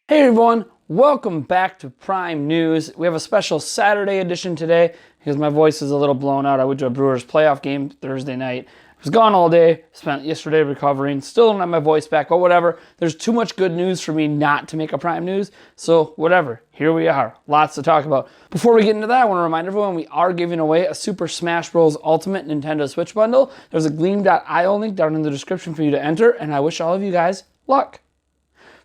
Hey everyone, welcome back to Prime News. We have a special Saturday edition today because my voice is a little blown out. I went to a Brewers playoff game Thursday night. I was gone all day, spent yesterday recovering, still don't have my voice back, but whatever. There's too much good news for me not to make a Prime News, so whatever. Here we are. Lots to talk about. Before we get into that, I want to remind everyone we are giving away a Super Smash Bros. Ultimate Nintendo Switch bundle. There's a Gleam.io link down in the description for you to enter, and I wish all of you guys luck.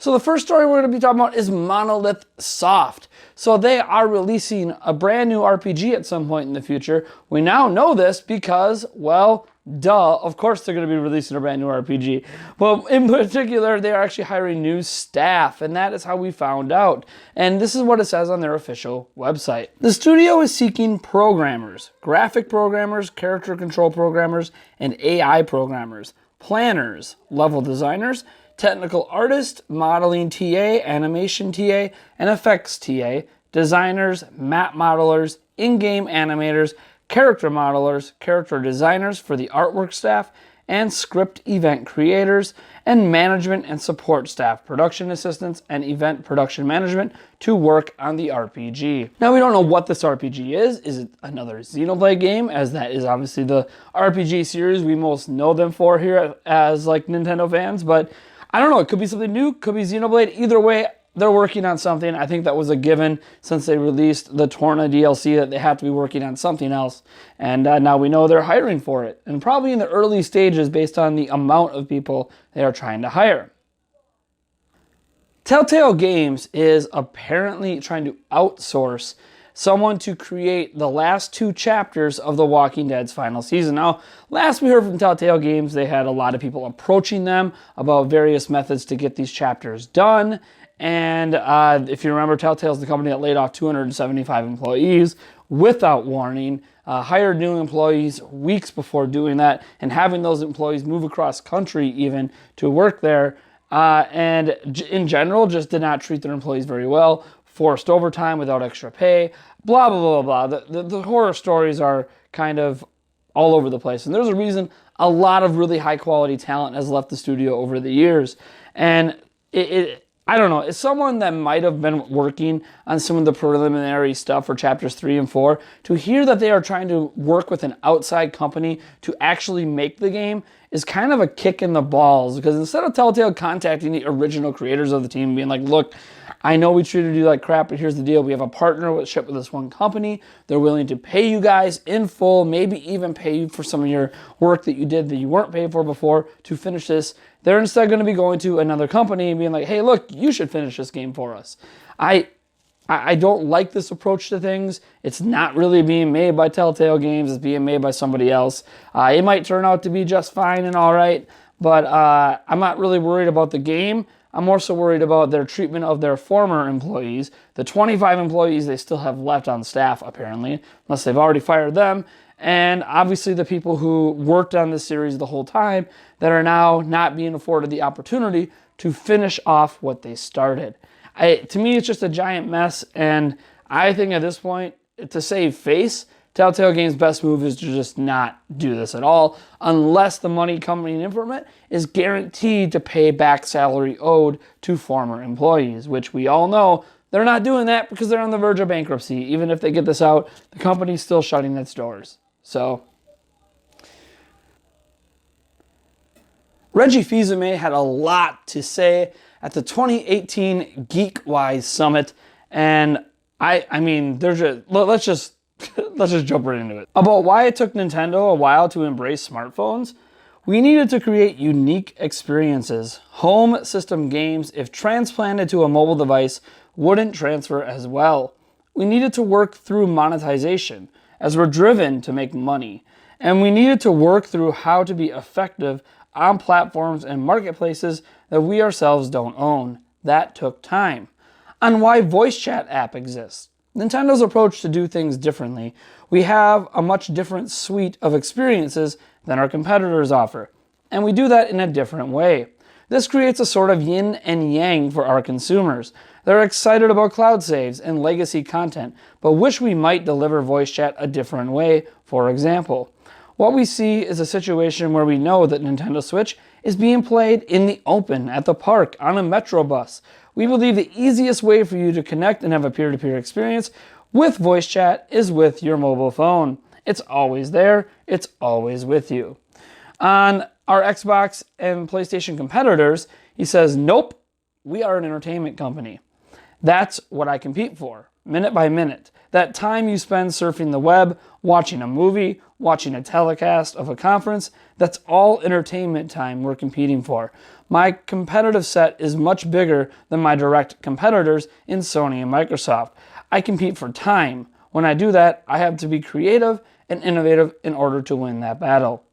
So the first story we're going to be talking about is Monolith Soft. So they are releasing a brand new RPG at some point in the future. We now know this because, well, duh, of course they're going to be releasing a brand new RPG. But in particular, they are actually hiring new staff, and that is how we found out. And this is what it says on their official website. The studio is seeking programmers, graphic programmers, character control programmers, and AI programmers, planners, level designers, technical artist, modeling TA, animation TA, and effects TA, designers, map modelers, in-game animators, character modelers, character designers for the artwork staff, and script event creators, and management and support staff, production assistants, and event production management to work on the RPG. Now, we don't know what this RPG is. Is it another Xenoblade game, as that is obviously the RPG series we most know them for here as like Nintendo fans, but I don't know, it could be something new, could be Xenoblade. Either way, they're working on something. I think that was a given since they released the Torna DLC that they have to be working on something else. And now we know they're hiring for it. And probably in the early stages based on the amount of people they are trying to hire. Telltale Games is apparently trying to outsource someone to create the last 2 chapters of The Walking Dead's final season. Now, last we heard from Telltale Games, they had a lot of people approaching them about various methods to get these chapters done. And if you remember, Telltale is the company that laid off 275 employees without warning, hired new employees weeks before doing that, and having those employees move across country even to work there. And in general, just did not treat their employees very well, forced overtime without extra pay, blah, blah, blah, blah. The horror stories are kind of all over the place. And there's a reason a lot of really high quality talent has left the studio over the years. And I don't know, as someone that might have been working on some of the preliminary stuff for chapters 3 and 4, to hear that they are trying to work with an outside company to actually make the game is kind of a kick in the balls, because instead of Telltale contacting the original creators of the team and being like, look, I know we treated you like crap, but here's the deal. We have a partnership with this one company. They're willing to pay you guys in full, maybe even pay you for some of your work that you did that you weren't paid for before to finish this. They're instead going to be going to another company and being like, hey, look, you should finish this game for us. I don't like this approach to things. It's not really being made by Telltale Games. It's being made by somebody else. It might turn out to be just fine and all right, but I'm not really worried about the game. I'm more so worried about their treatment of their former employees, the 25 employees they still have left on staff, apparently, unless they've already fired them, and obviously the people who worked on this series the whole time that are now not being afforded the opportunity to finish off what they started. To me, it's just a giant mess, and I think at this point, to save face, Telltale Games' best move is to just not do this at all, unless the money coming in from it is guaranteed to pay back salary owed to former employees, which we all know they're not doing that because they're on the verge of bankruptcy. Even if they get this out, the company's still shutting its doors. So, Reggie Fils-Aimé had a lot to say at the 2018 GeekWise Summit, and I mean, let's just jump right into it. About why it took Nintendo a while to embrace smartphones. We needed to create unique experiences. Home system games, if transplanted to a mobile device, wouldn't transfer as well. We needed to work through monetization, as we're driven to make money. And we needed to work through how to be effective on platforms and marketplaces that we ourselves don't own. That took time. On why voice chat app exists. Nintendo's approach to do things differently. We have a much different suite of experiences than our competitors offer, and we do that in a different way. This creates a sort of yin and yang for our consumers. They're excited about cloud saves and legacy content, but wish we might deliver voice chat a different way, for example. What we see is a situation where we know that Nintendo Switch is being played in the open, at the park, on a metro bus. We believe the easiest way for you to connect and have a peer-to-peer experience with voice chat is with your mobile phone. It's always there. It's always with you. On our Xbox and PlayStation competitors, he says, nope, we are an entertainment company. That's what I compete for, minute by minute. That time you spend surfing the web, watching a movie, watching a telecast of a conference, that's all entertainment time we're competing for. My competitive set is much bigger than my direct competitors in Sony and Microsoft. I compete for time. When I do that, I have to be creative and innovative in order to win that battle.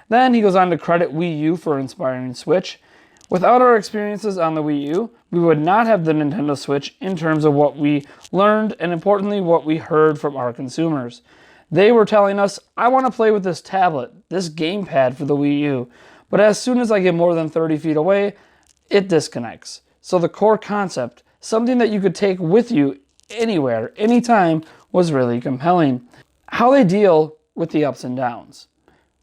Then he goes on to credit Wii U for inspiring Switch. Without our experiences on the Wii U, we would not have the Nintendo Switch in terms of what we learned and, importantly, what we heard from our consumers. They were telling us, I want to play with this tablet, this gamepad for the Wii U, but as soon as I get more than 30 feet away, it disconnects. So the core concept, something that you could take with you anywhere, anytime, was really compelling. How they deal with the ups and downs.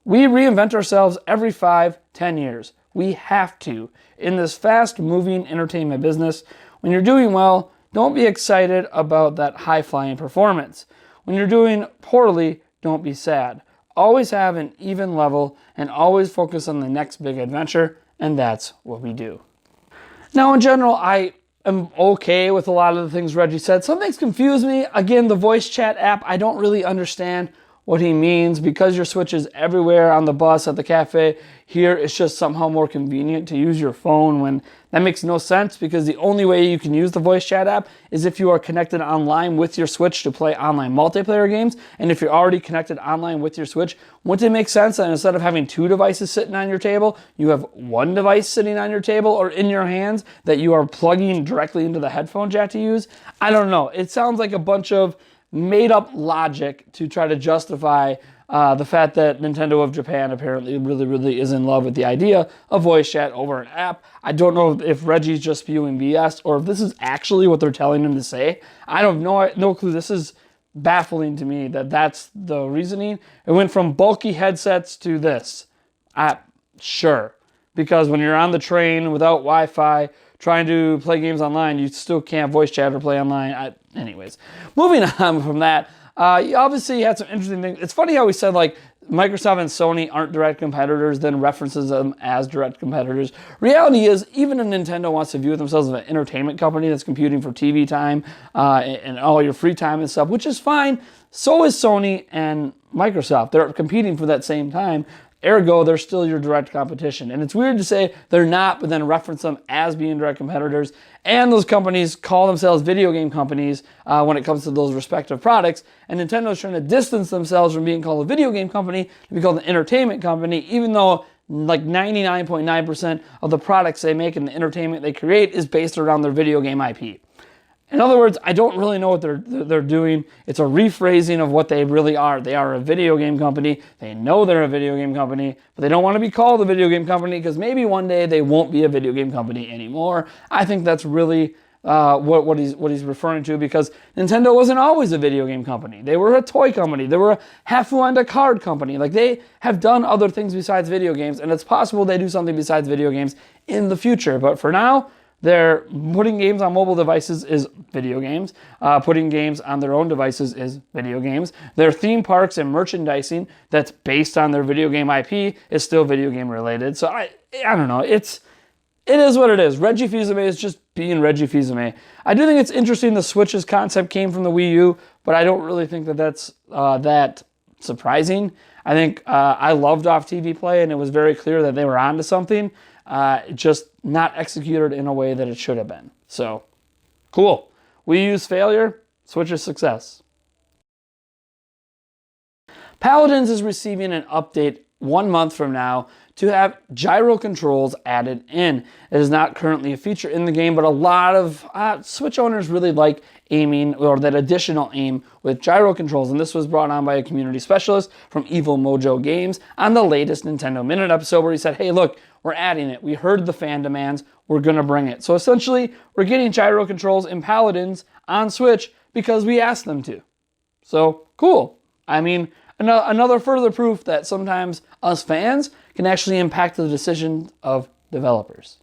We reinvent ourselves every 5-10 years. We have to. In this fast-moving entertainment business, when you're doing well, don't be excited about that high-flying performance. When you're doing poorly, don't be sad. Always have an even level and always focus on the next big adventure, and that's what we do. Now, in general, I am okay with a lot of the things Reggie said. Some things confuse me. Again, the voice chat app, I don't really understand what he means. Because your Switch is everywhere, on the bus, at the cafe, here it's just somehow more convenient to use your phone, when that makes no sense, because the only way you can use the voice chat app is if you are connected online with your Switch to play online multiplayer games. And if you're already connected online with your Switch, wouldn't it make sense that instead of having two devices sitting on your table, you have one device sitting on your table or in your hands that you are plugging directly into the headphone jack to use? I don't know. It sounds like a bunch of made up logic to try to justify the fact that Nintendo of Japan apparently really is in love with the idea of voice chat over an app. I don't know if Reggie's just spewing BS or if this is actually what they're telling him to say. I don't know, no clue. This is baffling to me that that's the reasoning. It went from bulky headsets to this. Sure. Because when you're on the train without Wi-Fi, trying to play games online, you still can't voice chat or play online. Anyways, moving on from that, you obviously had some interesting things. It's funny how we said like Microsoft and Sony aren't direct competitors, then references them as direct competitors. Reality is, even if Nintendo wants to view themselves as an entertainment company that's competing for TV time and all your free time and stuff, which is fine, so is Sony and Microsoft. They're competing for that same time. Ergo, they're still your direct competition. And it's weird to say they're not, but then reference them as being direct competitors. And those companies call themselves video game companies when it comes to those respective products. And Nintendo's trying to distance themselves from being called a video game company to be called an entertainment company, even though like 99.9% of the products they make and the entertainment they create is based around their video game IP. In other words, I don't really know what they're doing. It's a rephrasing of what they really are. They are a video game company. They know they're a video game company, but they don't want to be called a video game company because maybe one day they won't be a video game company anymore. I think that's really what he's referring to, because Nintendo wasn't always a video game company. They were a toy company. They were a Hafu and a card company. Like, they have done other things besides video games, and it's possible they do something besides video games in the future. But for now, they're putting games on mobile devices is video games. Putting games on their own devices is video games. Their theme parks and merchandising that's based on their video game IP is still video game related. So I don't know. It is what it is. Reggie Fils-Aimé is just being Reggie Fils-Aimé. I do think it's interesting the Switch's concept came from the Wii U, but I don't really think that that's that surprising. I think I loved off-TV play, and it was very clear that they were onto something. Just not executed in a way that it should have been. So, cool. Wii U's failure, Switch's success. Paladins is receiving an update 1 month from now to have gyro controls added in. It is not currently a feature in the game, but a lot of Switch owners really like aiming, or that additional aim with gyro controls. And this was brought on by a community specialist from Evil Mojo Games on the latest Nintendo Minute episode, where he said, hey, look, we're adding it. We heard the fan demands. We're going to bring it. So essentially, we're getting gyro controls in Paladins on Switch because we asked them to. So, cool. I mean, another further proof that sometimes us fans can actually impact the decisions of developers.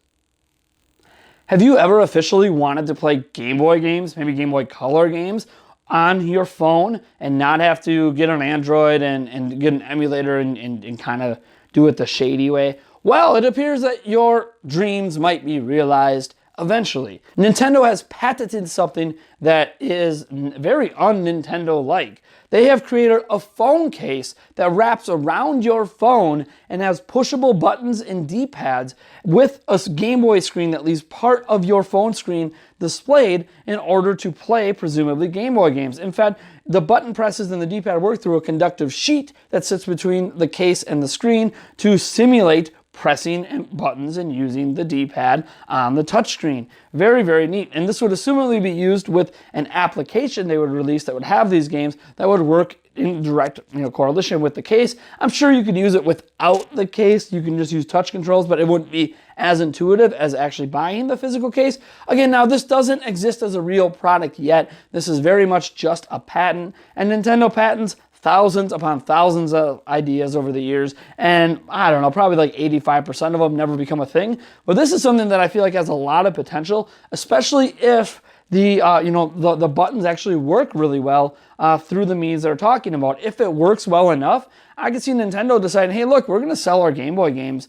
Have you ever officially wanted to play Game Boy games, maybe Game Boy Color games, on your phone and not have to get an Android and get an emulator and kind of do it the shady way? Well, it appears that your dreams might be realized eventually. Nintendo has patented something that is very un-Nintendo-like. They have created a phone case that wraps around your phone and has pushable buttons and D-pads with a Game Boy screen that leaves part of your phone screen displayed in order to play, presumably, Game Boy games. In fact, the button presses and the D-pad work through a conductive sheet that sits between the case and the screen to simulate pressing buttons and using the D-pad on the touchscreen. Very, very neat. And this would assumably be used with an application they would release that would have these games that would work in direct correlation with the case. I'm sure you could use it without the case. You can just use touch controls, but it wouldn't be as intuitive as actually buying the physical case. Again, now this doesn't exist as a real product yet. This is very much just a patent, and Nintendo patents thousands upon thousands of ideas over the years, and I don't know, probably like 85% of them never become a thing. But this is something that I feel like has a lot of potential, especially if the buttons actually work really well through the means they're talking about. If it works well enough, I could see Nintendo deciding, hey, look, we're going to sell our Game Boy games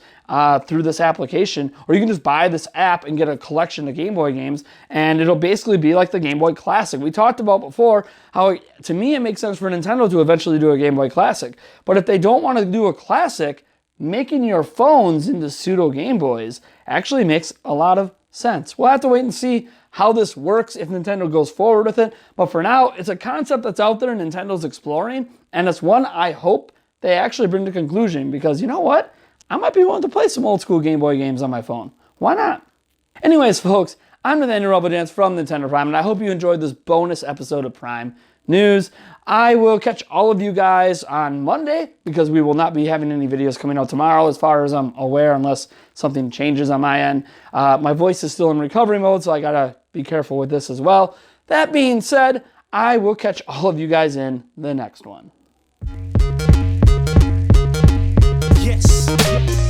through this application, or you can just buy this app and get a collection of Game Boy games, and it'll basically be like the Game Boy Classic. We talked about before how, to me, it makes sense for Nintendo to eventually do a Game Boy Classic. But if they don't want to do a Classic, making your phones into pseudo Game Boys actually makes a lot of sense. We'll have to wait and see how this works if Nintendo goes forward with it. But for now, it's a concept that's out there and Nintendo's exploring, and it's one I hope they actually bring to conclusion, because you know what? I might be willing to play some old school Game Boy games on my phone. Why not? Anyways, folks, I'm Nathaniel Robodance from Nintendo Prime, and I hope you enjoyed this bonus episode of Prime News. I will catch all of you guys on Monday, because we will not be having any videos coming out tomorrow as far as I'm aware, unless something changes on my end. My voice is still in recovery mode, so I gotta be careful with this as well. That being said, I will catch all of you guys in the next one. Yes.